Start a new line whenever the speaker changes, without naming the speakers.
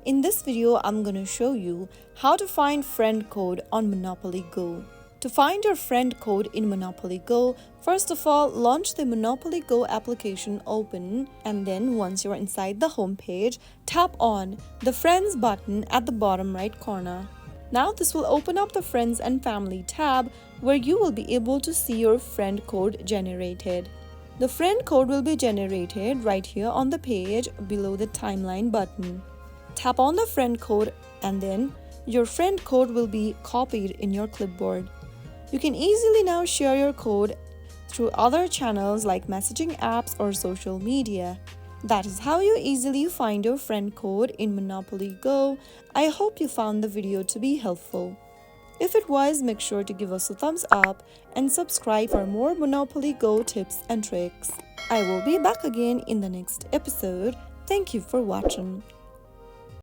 In this video, I'm going to show you how to find friend code on Monopoly Go. To find your friend code in Monopoly Go, first of all, launch the Monopoly Go application open, and then once you're inside the home page, tap on the Friends button at the bottom right corner. Now this will open up the Friends and Family tab where you will be able to see your friend code generated. The friend code will be generated right here on the page below the timeline button. Tap on the friend code and then your friend code will be copied in your clipboard. You can easily now share your code through other channels like messaging apps or social media. That is how you easily find your friend code in Monopoly Go. I hope you found the video to be helpful. If it was, make sure to give us a thumbs up and subscribe for more Monopoly Go tips and tricks. I will be back again in the next episode. Thank you for watching.